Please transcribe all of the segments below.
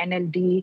NLD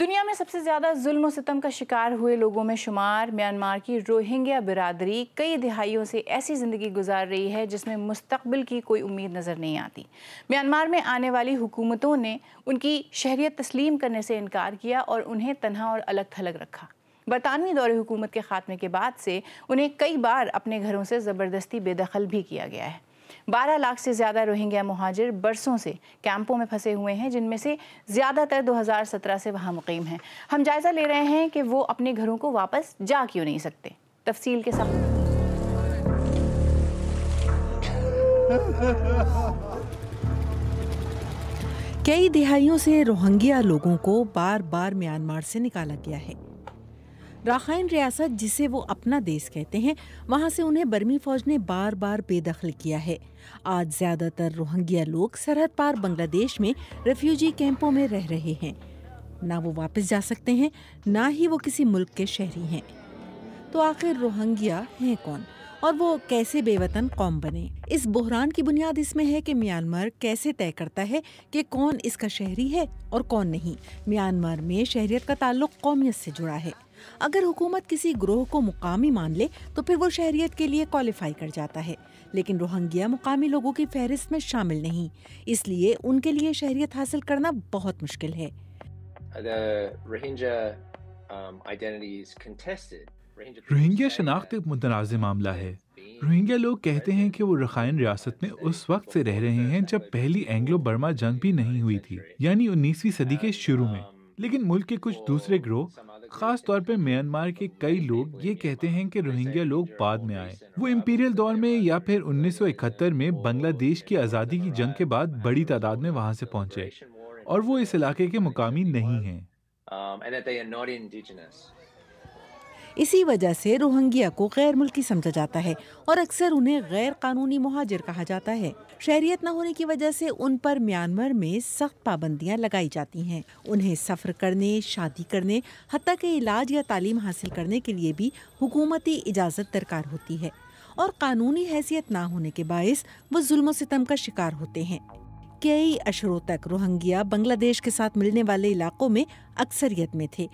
دنیا میں سب سے زیادہ ظلم و ستم کا شکار ہوئے لوگوں میں شمار میانمار کی روہنگیا برادری کئی دہائیوں سے ایسی زندگی گزار رہی ہے جس میں مستقبل کی کوئی امید نظر نہیں آتی۔ میانمار میں آنے والی حکومتوں نے ان کی شہریت تسلیم کرنے سے انکار کیا اور انہیں تنہا اور الگ تھلگ رکھا۔ برطانوی دور حکومت کے خاتمے کے بعد سے انہیں کئی بار اپنے گھروں سے زبردستی بے دخل بھی کیا گیا ہے۔ 12 لاکھ سے زیادہ روہنگیا مہاجر برسوں سے کیمپوں میں پھنسے ہوئے ہیں، جن میں سے زیادہ تر 2017 سے وہاں مقیم ہیں۔ ہم جائزہ لے رہے ہیں کہ وہ اپنے گھروں کو واپس جا کیوں نہیں سکتے۔ تفصیل کے ساتھ کئی دہائیوں سے روہنگیا لوگوں کو بار بار میانمار سے نکالا گیا ہے۔ راخائن ریاست جسے وہ اپنا دیس کہتے ہیں، وہاں سے انہیں برمی فوج نے بار بار بے دخل کیا ہے۔ آج زیادہ تر روہنگیا لوگ سرحد پار بنگلہ دیش میں ریفیوجی کیمپوں میں رہ رہے ہیں۔ نہ وہ واپس جا سکتے ہیں، نہ ہی وہ کسی ملک کے شہری ہیں۔ تو آخر روہنگیا ہیں کون اور وہ کیسے بے وطن قوم بنے؟ اس بحران کی بنیاد اس میں ہے کہ میانمار کیسے طے کرتا ہے کہ کون اس کا شہری ہے اور کون نہیں۔ میانمار میں شہریت کا تعلق قومیت سے جڑا ہے۔ اگر حکومت کسی گروہ کو مقامی مان لے تو پھر وہ شہریت کے لیے کوالیفائی کر جاتا ہے، لیکن روہنگیا مقامی لوگوں کی فہرست میں شامل نہیں، اس لیے ان کے لیے شہریت حاصل کرنا بہت مشکل ہے۔ روہنگیا شناخت ایک متنازع معاملہ ہے۔ روہنگیا لوگ کہتے ہیں کہ وہ رخائن ریاست میں اس وقت سے رہ رہے ہیں جب پہلی اینگلو برما جنگ بھی نہیں ہوئی تھی، یعنی 19ویں صدی کے شروع میں۔ لیکن ملک کے کچھ دوسرے گروہ، خاص طور پہ میانمار کے کئی لوگ یہ کہتے ہیں کہ روہنگیا لوگ بعد میں آئے۔ وہ امپیریل دور میں یا پھر 1971 میں بنگلہ دیش کی آزادی کی جنگ کے بعد بڑی تعداد میں وہاں سے پہنچے، اور وہ اس علاقے کے مقامی نہیں ہیں۔ اسی وجہ سے روہنگیا کو غیر ملکی سمجھا جاتا ہے اور اکثر انہیں غیر قانونی مہاجر کہا جاتا ہے۔ شہریت نہ ہونے کی وجہ سے ان پر میانمار میں سخت پابندیاں لگائی جاتی ہیں۔ انہیں سفر کرنے، شادی کرنے، حتیٰ کہ علاج یا تعلیم حاصل کرنے کے لیے بھی حکومتی اجازت درکار ہوتی ہے، اور قانونی حیثیت نہ ہونے کے باعث وہ ظلم و ستم کا شکار ہوتے ہیں۔ کئی اشروں تک روہنگیا بنگلہ دیش کے ساتھ ملنے والے علاقوں میں اکثریت میں تھے،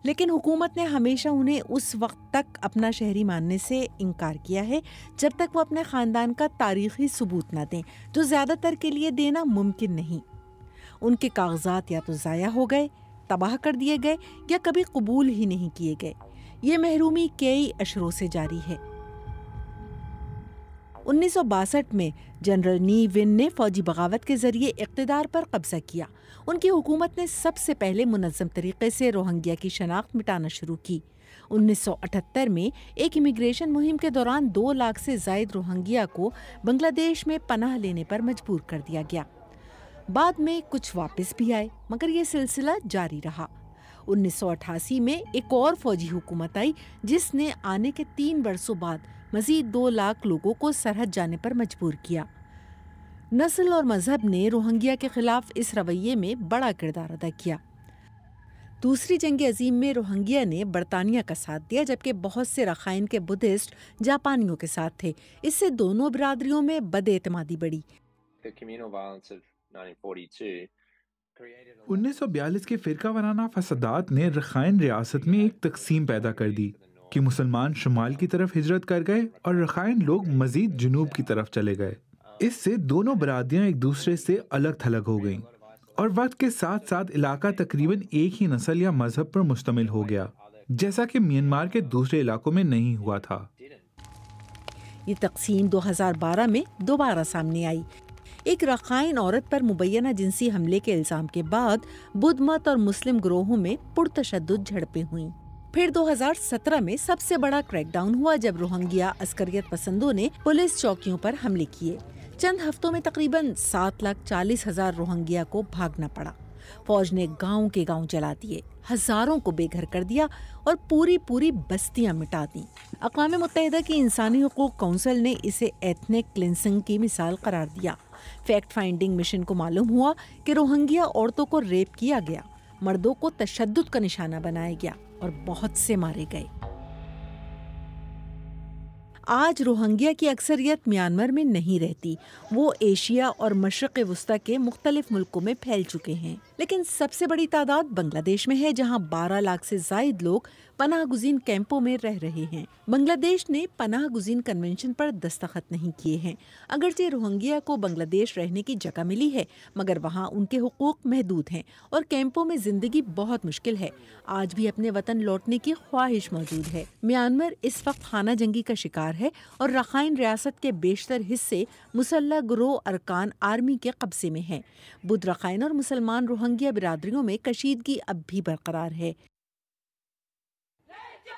لیکن حکومت نے ہمیشہ انہیں اس وقت تک اپنا شہری ماننے سے انکار کیا ہے جب تک وہ اپنے خاندان کا تاریخی ثبوت نہ دیں، جو زیادہ تر کے لیے دینا ممکن نہیں۔ ان کے کاغذات یا تو ضائع ہو گئے، تباہ کر دیے گئے، یا کبھی قبول ہی نہیں کیے گئے۔ یہ محرومی کئی اشروں سے جاری ہے۔ 1962 میں جنرل نی ون نے فوجی بغاوت کے ذریعے اقتدار پر قبضہ کیا۔ ان کی حکومت نے سب سے پہلے منظم طریقے سے روہنگیا کی شناخت مٹانا شروع کی۔ 1978 میں ایک امیگریشن مہم کے دوران 2 لاکھ سے زائد روہنگیا کو بنگلہ دیش میں پناہ لینے پر مجبور کر دیا گیا۔ بعد میں کچھ واپس بھی آئے، مگر یہ سلسلہ جاری رہا۔ 1988 میں ایک اور فوجی حکومت آئی جس نے آنے کے 3 برسوں بعد مزید 2 لاکھ لوگوں کو سرحد جانے پر مجبور کیا۔ نسل اور مذہب نے روہنگیا کے خلاف اس رویے میں بڑا کردار ادا کیا۔ دوسری جنگ عظیم میں روہنگیا نے برطانیہ کا ساتھ دیا، جبکہ بہت سے رخائن کے بدھسٹ جاپانیوں کے ساتھ تھے۔ اس سے دونوں برادریوں میں بد اعتمادی بڑھی۔ 1942 کے فرقہ وارانہ فسادات نے رخائن ریاست میں ایک تقسیم پیدا کر دی کہ مسلمان شمال کی طرف ہجرت کر گئے اور رخائن لوگ مزید جنوب کی طرف چلے گئے۔ اس سے دونوں برادریاں ایک دوسرے سے الگ تھلگ ہو گئیں، اور وقت کے ساتھ ساتھ علاقہ تقریباً ایک ہی نسل یا مذہب پر مشتمل ہو گیا، جیسا کہ میانمار کے دوسرے علاقوں میں نہیں ہوا تھا۔ یہ تقسیم 2012 میں دوبارہ سامنے آئی۔ ایک رخائن عورت پر مبینہ جنسی حملے کے الزام کے بعد بدھ مت اور مسلم گروہوں میں پرتشدد جھڑپیں ہوئیں۔ پھر 2017 میں سب سے بڑا کریک ڈاؤن ہوا جب روہنگیا عسکریت پسندوں نے پولیس چوکیوں پر حملے کیے۔ چند ہفتوں میں تقریباً 7,40,000 روہنگیا کو بھاگنا پڑا۔ فوج نے گاؤں کے گاؤں جلا دیے، ہزاروں کو بے گھر کر دیا اور پوری بستیاں مٹا دیں۔ اقوام متحدہ کی انسانی حقوق کونسل نے اسے ایتھنک کلینسنگ کی مثال قرار دیا۔ فیکٹ فائنڈنگ مشن کو معلوم ہوا کہ روہنگیا عورتوں کو ریپ کیا گیا، مردوں کو تشدد کا نشانہ بنایا گیا اور بہت سے مارے گئے۔ آج روہنگیا کی اکثریت میانمار میں نہیں رہتی، وہ ایشیا اور مشرق وسطی کے مختلف ملکوں میں پھیل چکے ہیں۔ لیکن سب سے بڑی تعداد بنگلہ دیش میں ہے، جہاں 12 لاکھ سے زائد لوگ پناہ گزین کیمپوں میں رہ رہے ہیں۔ بنگلہ دیش نے پناہ گزین کنونشن پر دستخط نہیں کیے ہیں۔ اگرچہ روہنگیا کو بنگلہ دیش رہنے کی جگہ ملی ہے، مگر وہاں ان کے حقوق محدود ہیں اور کیمپوں میں زندگی بہت مشکل ہے۔ آج بھی اپنے وطن لوٹنے کی خواہش موجود ہے۔ میانمار اس وقت خانہ جنگی کا شکار ہے اور رخائن ریاست کے بیشتر حصے مسلح گروہ ارکان آرمی کے قبضے میں ہیں۔ بدھ رخائن اور مسلمان روہنگیا برادریوں میں کشیدگی اب بھی برقرار ہے۔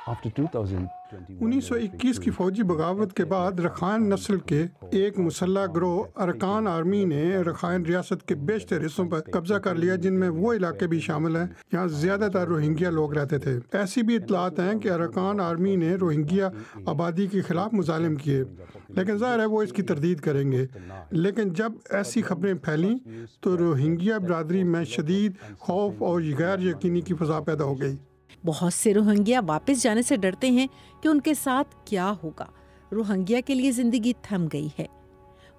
1921 کی فوجی بغاوت کے بعد رخائن نسل کے ایک مسلح گروہ ارکان آرمی نے رخائن ریاست کے بیشتر حصوں پر قبضہ کر لیا، جن میں وہ علاقے بھی شامل ہیں جہاں زیادہ تر روہنگیا لوگ رہتے تھے۔ ایسی بھی اطلاعات ہیں کہ ارکان آرمی نے روہنگیا آبادی کے خلاف مظالم کیے، لیکن ظاہر ہے وہ اس کی تردید کریں گے۔ لیکن جب ایسی خبریں پھیلیں تو روہنگیا برادری میں شدید خوف اور غیر یقینی کی فضا پیدا ہو گئی۔ بہت سے روہنگیا واپس جانے سے ڈرتے ہیں کہ ان کے ساتھ کیا ہوگا۔ روہنگیا کے لیے زندگی تھم گئی ہے۔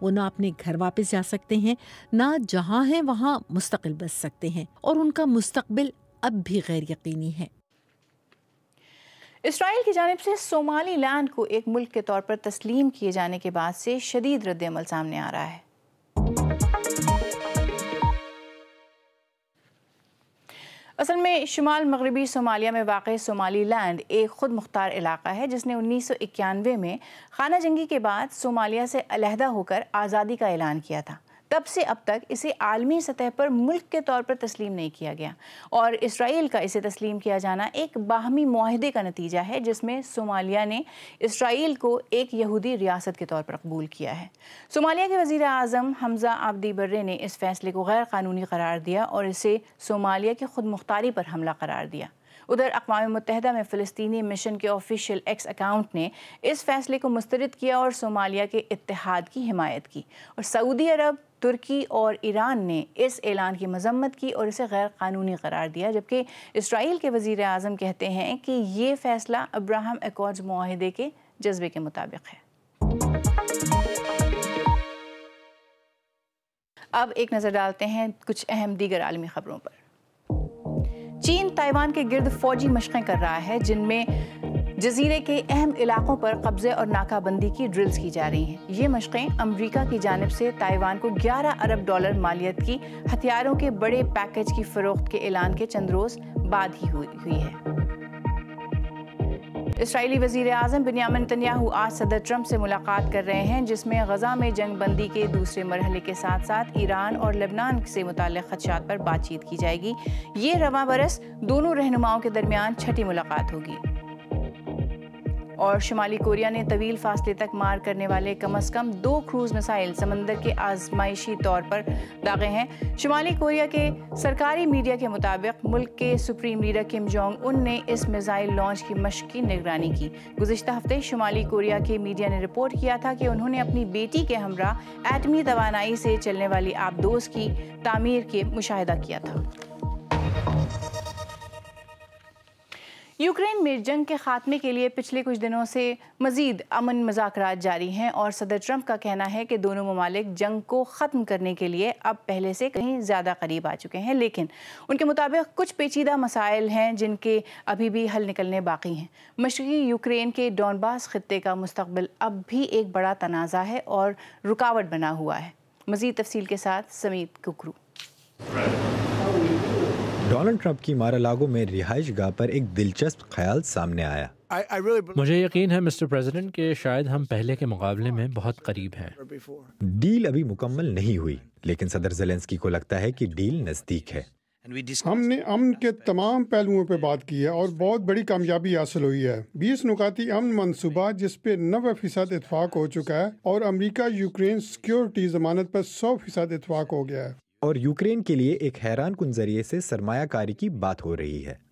وہ نہ اپنے گھر واپس جا سکتے ہیں، نہ جہاں ہیں وہاں مستقل بس سکتے ہیں، اور ان کا مستقبل اب بھی غیر یقینی ہے۔ اسرائیل کی جانب سے صومالی لینڈ کو ایک ملک کے طور پر تسلیم کیے جانے کے بعد سے شدید رد عمل سامنے آ رہا ہے۔ اصل میں شمال مغربی صومالیہ میں واقع صومالی لینڈ ایک خود مختار علاقہ ہے جس نے 1991 میں خانہ جنگی کے بعد صومالیہ سے علیحدہ ہو کر آزادی کا اعلان کیا تھا۔ تب سے اب تک اسے عالمی سطح پر ملک کے طور پر تسلیم نہیں کیا گیا، اور اسرائیل کا اسے تسلیم کیا جانا ایک باہمی معاہدے کا نتیجہ ہے جس میں صومالیہ نے اسرائیل کو ایک یہودی ریاست کے طور پر قبول کیا ہے۔ صومالیہ کے وزیر اعظم حمزہ عبدی برے نے اس فیصلے کو غیر قانونی قرار دیا اور اسے صومالیہ کی خود مختاری پر حملہ قرار دیا۔ ادھر اقوام متحدہ میں فلسطینی مشن کے آفیشیل ایکس اکاؤنٹ نے اس فیصلے کو مسترد کیا اور صومالیہ کے اتحاد کی حمایت کی، اور سعودی عرب، ترکی اور ایران نے اس اعلان کی مذمت کی اور اسے غیر قانونی قرار دیا، جبکہ اسرائیل کے وزیر اعظم کہتے ہیں کہ یہ فیصلہ ابراہم ایکارڈز معاہدے کے جذبے کے مطابق ہے۔ اب ایک نظر ڈالتے ہیں کچھ اہم دیگر عالمی خبروں پر۔ چین تائیوان کے گرد فوجی مشقیں کر رہا ہے، جن میں جزیرے کے اہم علاقوں پر قبضے اور ناکہ بندی کی ڈرلز کی جا رہی ہیں۔ یہ مشقیں امریکہ کی جانب سے تائیوان کو $11 ارب مالیت کی ہتھیاروں کے بڑے پیکج کی فروخت کے اعلان کے چند روز بعد ہی ہوئی ہے۔ اسرائیلی وزیر اعظم بنیامین نتنیاہو آج صدر ٹرمپ سے ملاقات کر رہے ہیں، جس میں غزہ میں جنگ بندی کے دوسرے مرحلے کے ساتھ ساتھ ایران اور لبنان سے متعلق خدشات پر بات چیت کی جائے گی۔ یہ رواں برس دونوں رہنماؤں کے درمیان چھٹی ملاقات ہوگی۔ اور شمالی کوریا نے طویل فاصلے تک مار کرنے والے کم از کم 2 کروز میسائل سمندر کے آزمائشی طور پر داغے ہیں۔ شمالی کوریا کے سرکاری میڈیا کے مطابق ملک کے supreme leader Kim Jong Un نے اس میزائل لانچ کی مشق کی نگرانی کی۔ گزشتہ ہفتے شمالی کوریا کے میڈیا نے رپورٹ کیا تھا کہ انہوں نے اپنی بیٹی کے ہمراہ ایٹمی توانائی سے چلنے والی آبدوز کی تعمیر کے مشاہدہ کیا تھا۔ یوکرین میں جنگ کے خاتمے کے لیے پچھلے کچھ دنوں سے مزید امن مذاکرات جاری ہیں، اور صدر ٹرمپ کا کہنا ہے کہ دونوں ممالک جنگ کو ختم کرنے کے لیے اب پہلے سے کہیں زیادہ قریب آ چکے ہیں، لیکن ان کے مطابق کچھ پیچیدہ مسائل ہیں جن کے ابھی بھی حل نکلنے باقی ہیں۔ مشرقی یوکرین کے ڈونباس خطے کا مستقبل اب بھی ایک بڑا تنازع ہے اور رکاوٹ بنا ہوا ہے۔ مزید تفصیل کے ساتھ سمیت ککرو۔ ڈونلڈ ٹرمپ کی مارالاگو میں رہائش گاہ پر ایک دلچسپ خیال سامنے آیا۔ مجھے یقین ہے مسٹر پریزیڈنٹ کہ شاید ہم پہلے کے مقابلے میں بہت قریب ہیں۔ ڈیل ابھی مکمل نہیں ہوئی، لیکن صدر زیلنسکی کو لگتا ہے کہ ڈیل نزدیک ہے۔ ہم نے امن کے تمام پہلوؤں پہ بات کی ہے اور بہت بڑی کامیابی حاصل ہوئی ہے۔ 20 نکاتی امن منصوبہ جس پہ 90% اتفاق ہو چکا ہے، اور امریکہ یوکرین سیکیورٹی ضمانت پر 100% اتفاق ہو گیا ہے۔ اور یوکرین کے لیے ایک حیران کن ذریعے سے سرمایہ کاری کی بات ہو رہی ہے۔